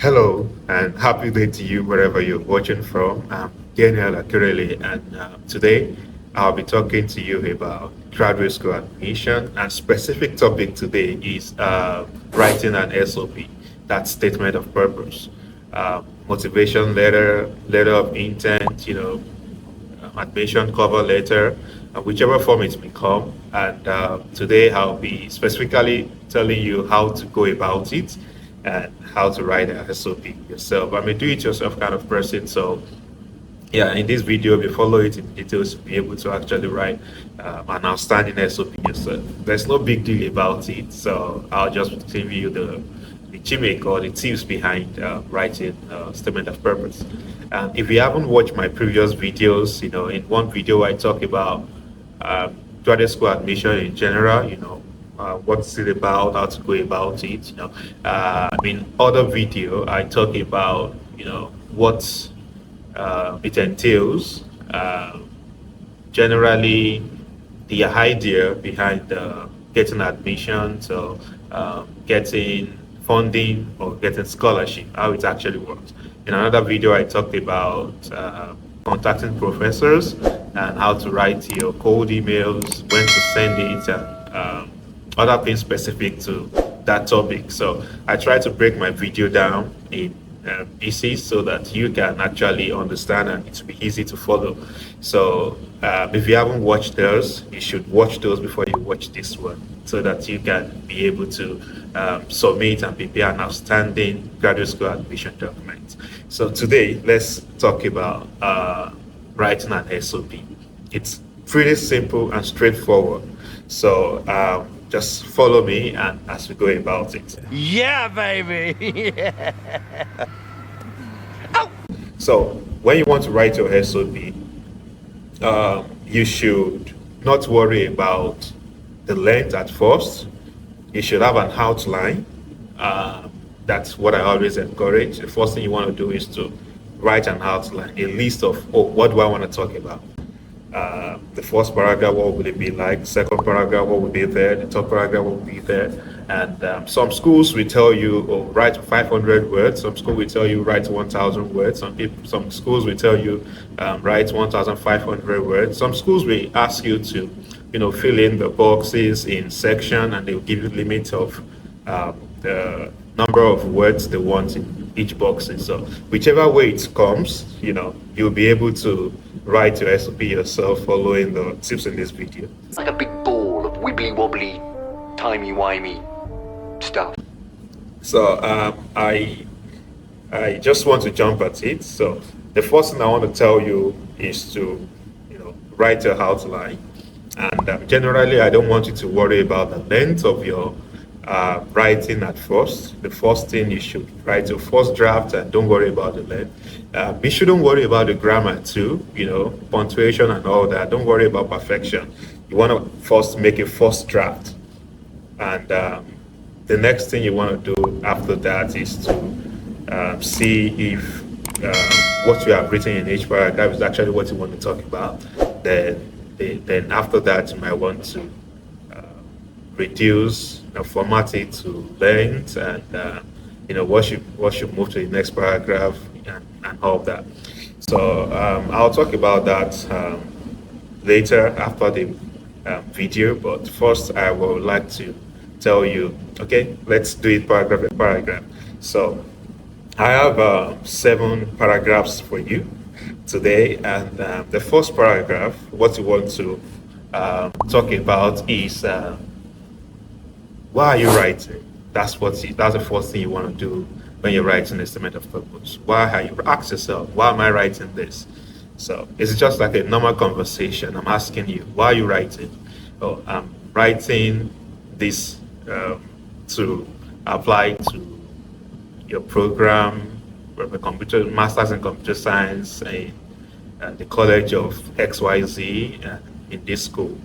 Hello and happy day to you wherever you're watching from. I'm Daniel Akirele, and today I'll be talking to you about graduate school admission. And specific topic today is writing an SOP, that statement of purpose, motivation letter, letter of intent, admission cover letter, whichever form it's become. And today I'll be specifically telling you how to go about it and how to write an SOP yourself. I'm a do-it-yourself kind of person, so yeah, in this video, if you follow it in details, you'll be able to actually write an outstanding SOP yourself. There's no big deal about it, so I'll just give you the gimmick or the tips behind writing a statement of purpose. If you haven't watched my previous videos, in one video I talk about graduate school admission in general, what's it about, how to go about it, in other video I talk about, what it entails, generally the idea behind getting admission, so getting funding or getting scholarship, how it actually works. In another video, I talked about contacting professors and how to write your cold emails, when to send it, and other things specific to that topic. So I try to break my video down in pieces so that you can actually understand and it will be easy to follow. So if you haven't watched those, you should watch those before you watch this one so that you can be able to submit and prepare an outstanding graduate school admission document. So today, let's talk about writing an SOP. It's pretty simple and straightforward. So just follow me and as we go about it. Yeah, baby. Yeah. So when you want to write your SOP, you should not worry about the length at first. You should have an outline. That's what I always encourage. The first thing you want to do is to write an outline, a list of, what do I want to talk about? The first paragraph, what will it be like? Second paragraph, what will be there? The third paragraph, what will be there? And some schools will tell you, write 500 words. Some schools will tell you, write 1,000 words. Some schools will tell you, write 1,500 words. Some schools will ask you to, fill in the boxes in section, and they'll give you limit of the number of words they want in each box. So whichever way it comes, you'll be able to write your SOP yourself following the tips in this video. Like a big ball of wibbly wobbly, timey wimey stuff. So I just want to jump at it. So the first thing I want to tell you is to write your outline. And generally, I don't want you to worry about the length of your writing at first. The first thing you should write your first draft and don't worry about the length. You shouldn't worry about the grammar too, punctuation and all that. Don't worry about perfection. You want to first make a first draft. And the next thing you want to do after that is to see if what you have written in each paragraph is actually what you want to talk about. Then after that, you might want to reduce, format it to length, and what should move to the next paragraph and all of that. So I'll talk about that later after the video. But first, I would like to tell you, okay, let's do it paragraph by paragraph. So I have 7 paragraphs for you today, and the first paragraph, what you want to talk about is why are you writing? That's the first thing you want to do when you're writing a statement of purpose. Why are you ask yourself, why am I writing this? So it's just like a normal conversation. I'm asking you, why are you writing? Oh, I'm writing this to apply to your program, a computer master's in computer science in the College of XYZ in this school.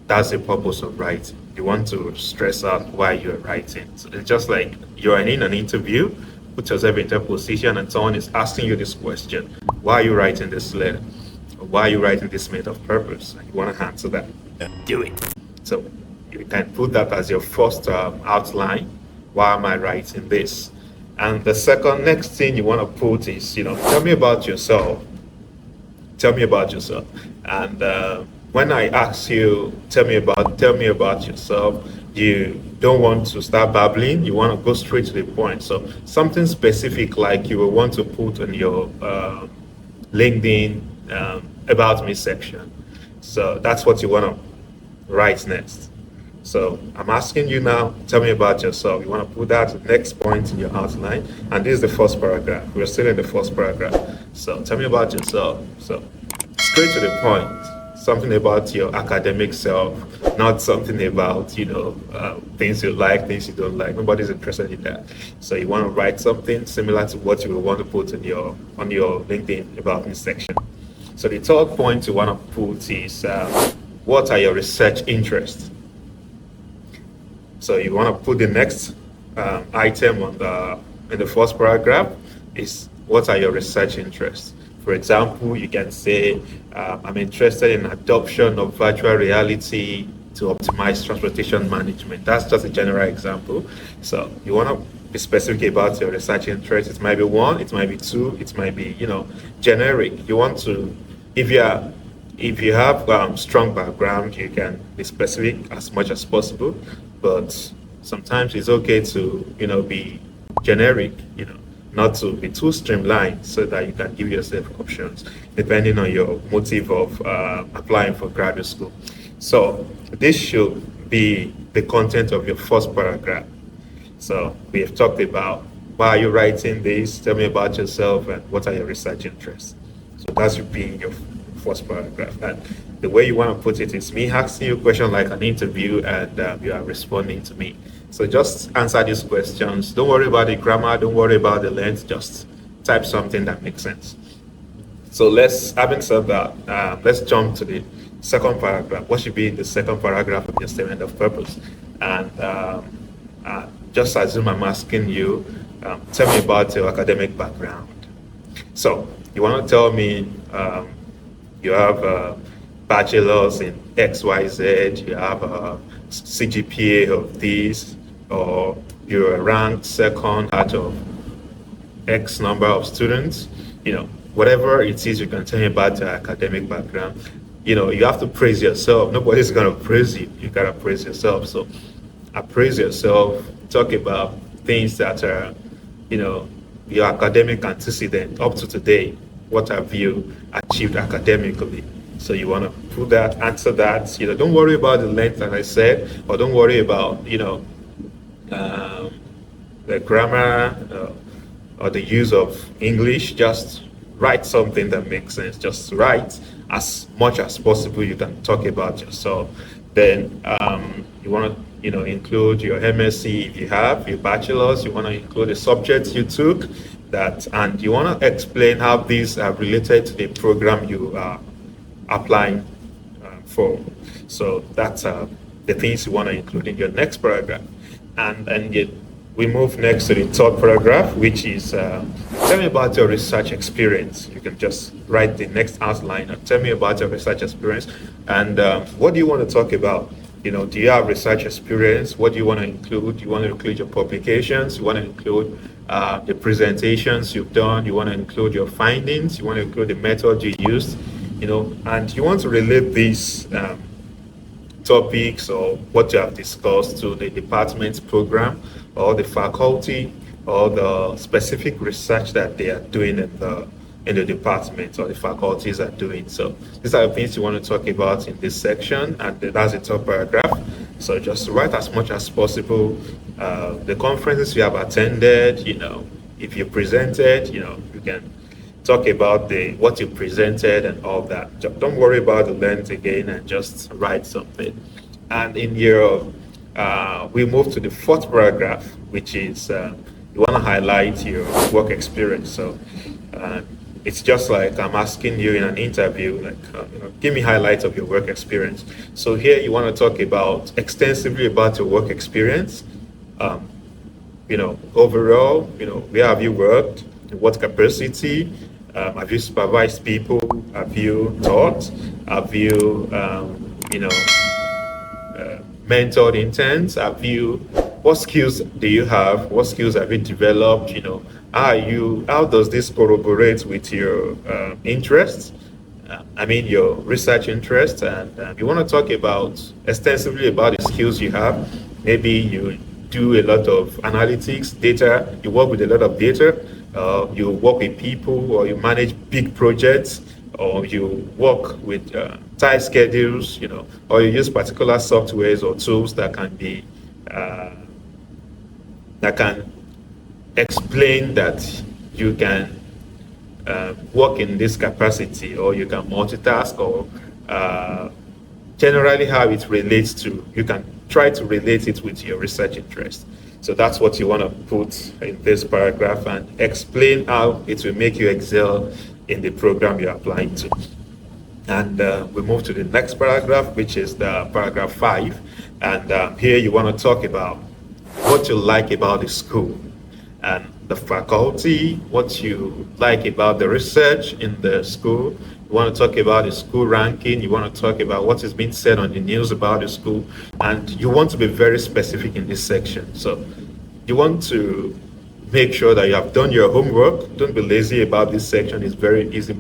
That's the purpose of writing. You want to stress out why you're writing. So it's just like you're in an interview, put yourself into a position and someone is asking you this question. Why are you writing this letter? Or why are you writing this statement of purpose? And you want to answer that. Do it. So you can put that as your first outline. Why am I writing this? And the second next thing you want to put is, tell me about yourself. Tell me about yourself. And when I ask you, tell me about yourself, you don't want to start babbling. You want to go straight to the point. So something specific, like you will want to put on your LinkedIn about me section. So that's what you want to write next. So I'm asking you now, tell me about yourself. You want to put that next point in your outline. And this is the first paragraph. We're still in the first paragraph. So tell me about yourself. So straight to the point. Something about your academic self, not something about, things you like, things you don't like. Nobody's interested in that. So you want to write something similar to what you will want to put on your LinkedIn about me section. So the third point you want to put is what are your research interests? So you want to put the next item in the first paragraph is what are your research interests? For example, you can say, I'm interested in adoption of virtual reality to optimize transportation management. That's just a general example. So you want to be specific about your research interest. It might be one, it might be two, it might be, generic. You want to, if you have strong background, you can be specific as much as possible. But sometimes it's okay to, be generic, not to be too streamlined so that you can give yourself options depending on your motive of applying for graduate school. So this should be the content of your first paragraph. So we have talked about why are you writing this, tell me about yourself, and what are your research interests. So that should be in your first paragraph. And the way you want to put it is me asking you a question like an interview, and you are responding to me. So just answer these questions. Don't worry about the grammar. Don't worry about the length. Just type something that makes sense. So having said that, let's jump to the second paragraph. What should be the second paragraph of your statement of purpose? And just assume I'm asking you, tell me about your academic background. So you want to tell me you have a bachelor's in XYZ, you have a CGPA of this, or you're ranked second out of X number of students, whatever it is, you can tell me about your academic background. You have to praise yourself. Nobody's going to praise you. You got to praise yourself. So appraise yourself, talk about things that are, your academic antecedent up to today. What have you achieved academically? So you want to put that, answer that. Don't worry about the length, as I said, or don't worry about, the grammar or the use of English. Just write something that makes sense. Just write as much as possible. You can talk about yourself. Then you want to, include your MSc if you have your bachelor's. You want to include the subjects you took, and you want to explain how these are related to the program you are applying for. So that's the things you want to include in your next paragraph. And yet we move next to the third paragraph, which is tell me about your research experience. You can just write the next outline and tell me about your research experience. And what do you want to talk about? Do you have research experience? What do you want to include? You want to include your publications. You want to include the presentations you've done. You want to include your findings. You want to include the method you used. And you want to relate these topics or what you have discussed to the department's program or the faculty or the specific research that they are doing in the department or the faculties are doing. So these are the things you want to talk about in this section, and that's the top paragraph. So just write as much as possible. The conferences you have attended, if you presented, you can talk about what you presented and all that. Don't worry about the length again, and just write something. And in we move to the fourth paragraph, which is you want to highlight your work experience. So it's just like I'm asking you in an interview, like give me highlights of your work experience. So here you want to talk extensively about your work experience. Overall, where have you worked? In what capacity? Have you supervised people? Have you taught? Have you, mentored interns? Have you what skills do you have? What skills have you developed? How does this corroborate with your interests? I mean, your research interests, and you want to talk about extensively about the skills you have. Maybe you do a lot of analytics, data. You work with a lot of data. You work with people, or you manage big projects, or you work with tight schedules. Or you use particular softwares or tools that can be that can explain that you can work in this capacity, or you can multitask, or generally how it relates to, you can try to relate it with your research interest. So that's what you want to put in this paragraph, and explain how it will make you excel in the program you're applying to. And we move to the next paragraph, which is the paragraph 5. And here you want to talk about what you like about the school and the faculty, what you like about the research in the school. You want to talk about the school ranking. You want to talk about what is being said on the news about the school. And you want to be very specific in this section. So you want to make sure that you have done your homework. Don't be lazy about this section. It's very easy.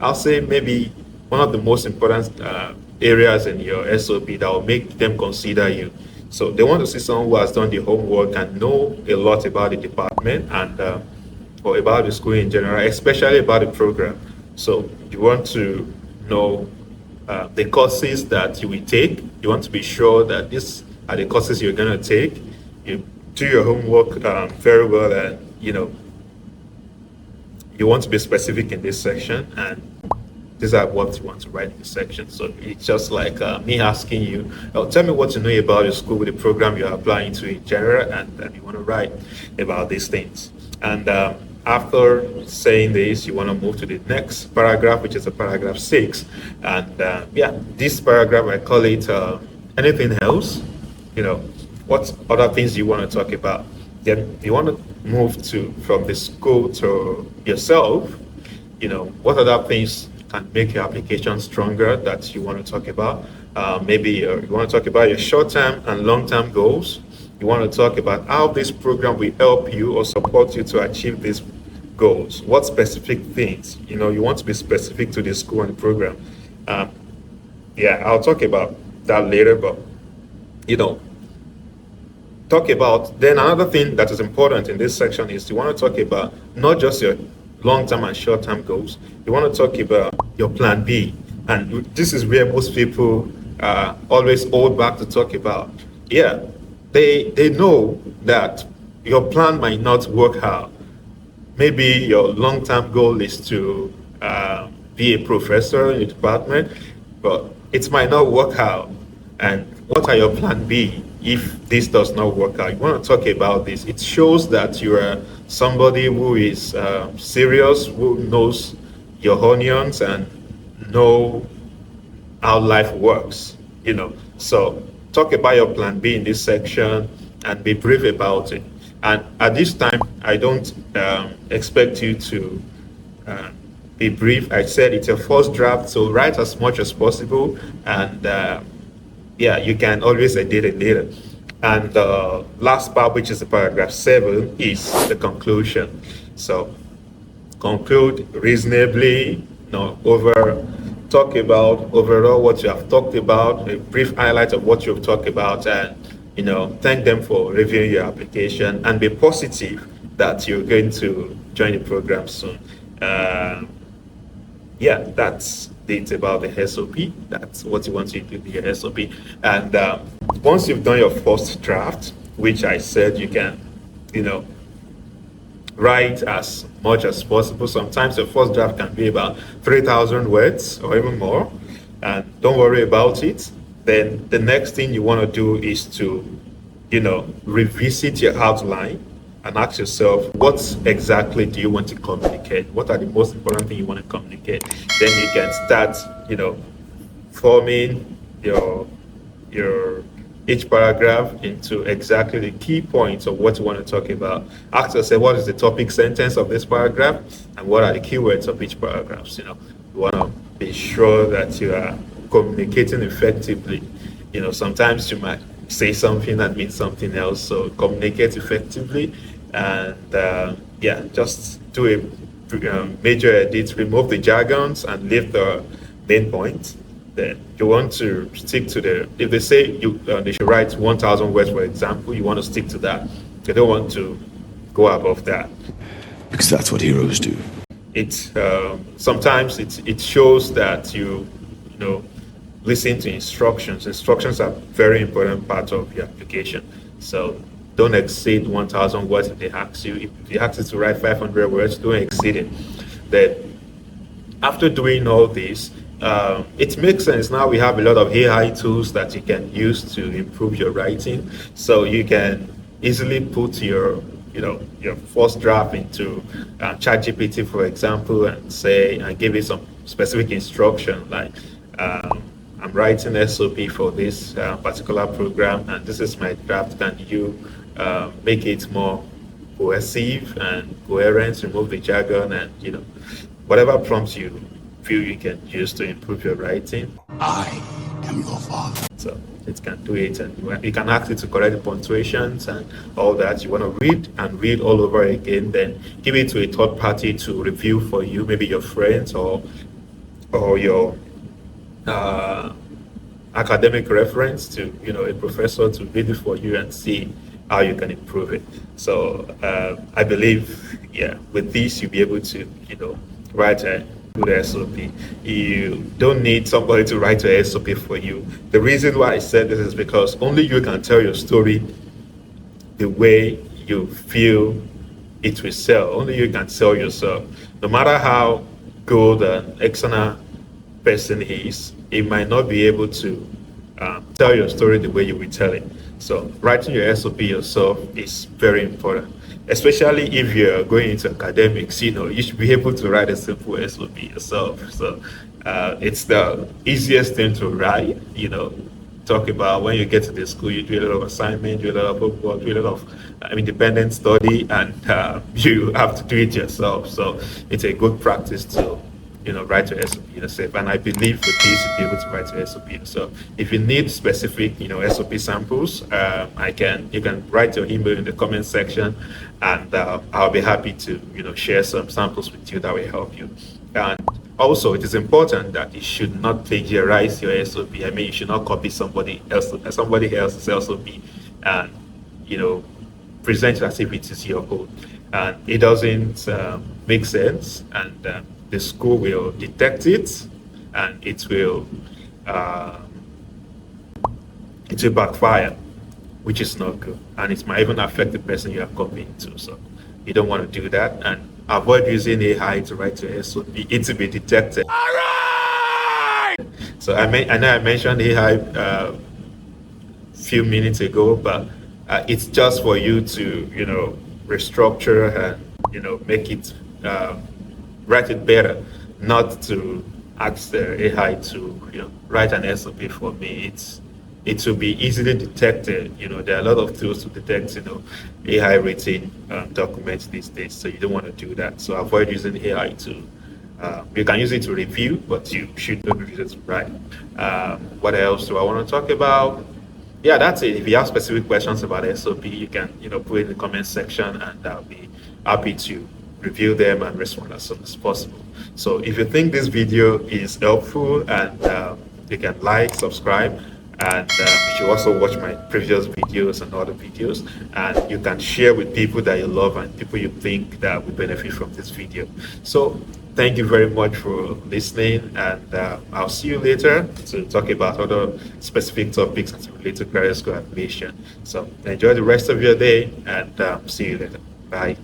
I'll say maybe one of the most important areas in your SOP that will make them consider you. So they want to see someone who has done the homework and know a lot about the department, and or about the school in general, especially about the program. So you want to know the courses that you will take. You want to be sure that these are the courses you're going to take. You do your homework very well, and you want to be specific in this section, and these are what you want to write in the section. So it's just like me asking you, tell me what you know about your school with the program you're applying to in general, and you want to write about these things. And after saying this, you want to move to the next paragraph, which is a paragraph 6. And this paragraph, I call it anything else. What other things you want to talk about. Then you want to move from the school to yourself. What other things can make your application stronger that you want to talk about. Maybe you want to talk about your short-term and long-term goals. You want to talk about how this program will help you or support you to achieve these goals. What specific things? You want to be specific to the school and the program. I'll talk about that later, but talk about, then another thing that is important in this section is you want to talk about not just your long-term and short-term goals. You want to talk about your plan B. And this is where most people always hold back to talk about. They know that your plan might not work out. Maybe your long-term goal is to be a professor in the department, but it might not work out. And what are your plan B if this does not work out? You want to talk about this. It shows that you are somebody who is serious, who knows your onions and know how life works. So talk about your plan B in this section and be brief about it. And at this time, I don't expect you to be brief. I said it's your first draft, so write as much as possible, and you can always edit it later. And the last part, which is the paragraph 7, is the conclusion. So conclude reasonably, talk about overall what you have talked about, a brief highlight of what you've talked about, and thank them for reviewing your application, and be positive that you're going to join the program soon. That's it about the SOP. That's what you want to do with your SOP. And once you've done your first draft, which I said you can, write as much as possible. Sometimes your first draft can be about 3,000 words or even more. And don't worry about it. Then the next thing you want to do is to, revisit your outline and ask yourself, what exactly do you want to communicate? What are the most important things you want to communicate? Then you can start, forming your each paragraph into exactly the key points of what you want to talk about. Ask yourself, what is the topic sentence of this paragraph, and what are the keywords of each paragraph? You want to be sure that you are communicating effectively. Sometimes you might say something and mean something else. So communicate effectively, and yeah, just do a major edit, remove the jargons and leave the main point. Then you want to stick to if they say they should write 1,000 words, for example, you want to stick to that. You don't want to go above that. Because that's what heroes do. Sometimes it shows that you know listen to instructions. Instructions are very important part of your application. So don't exceed 1,000 words if they ask you. If they ask you to write 500 words, don't exceed it. Then after doing all this, it makes sense. Now we have a lot of AI tools that you can use to improve your writing. So you can easily put your first draft into ChatGPT, for example, and give it some specific instruction like I'm writing SOP for this particular program, and this is my draft. Can you make it more cohesive and coherent, remove the jargon, and whatever prompts you feel you can use to improve your writing. I am your father. So it can do it, and you can ask it to correct the punctuations and all that. You want to read all over again, then give it to a third party to review for you, maybe your friends or your academic reference to a professor to read it for you and see how you can improve it. So I believe, with this you'll be able to write a good SOP. You don't need somebody to write a SOP for you. The reason why I said this is because only you can tell your story the way you feel it will sell. Only you can sell yourself. No matter how good an external person is, he might not be able to tell your story the way you will tell it. So writing your SOP yourself is very important, especially if you're going into academics. You should be able to write a simple SOP yourself. So it's the easiest thing to write. Talk about when you get to the school, you do a lot of assignment, do a lot of homework, do a lot of independent study, and you have to do it yourself. So it's a good practice to write your SOP yourself. And I believe with this you'll be able to write your SOP yourself. If you need specific SOP samples, you can write your email in the comment section, and I'll be happy to share some samples with you that will help you. And also, it is important that you should not plagiarize your SOP. I mean, you should not copy somebody else's SOP and present it as if it is your own. And it doesn't make sense, and the school will detect it, and it will backfire, which is not good, and it might even affect the person you are copying to. So you don't want to do that, and avoid using AI to write your SOP. It will be detected. All right! So I know I mentioned AI a few minutes ago, but it's just for you to restructure and make it write it better, not to ask the AI to write an SOP for me. It will be easily detected. There are a lot of tools to detect AI written documents these days, so you don't want to do that. So avoid using AI to you can use it to review, but you should not use it to write. What else do I want to talk about? Yeah, that's it. If you have specific questions about SOP, you can put it in the comment section, and I'll be happy to review them and respond as soon as possible. So if you think this video is helpful, and you can like, subscribe, and you should also watch my previous videos and other videos, and you can share with people that you love and people you think that will benefit from this video. So thank you very much for listening, and I'll see you later to talk about other specific topics as related to credit score admission. So enjoy the rest of your day, and see you later. Bye.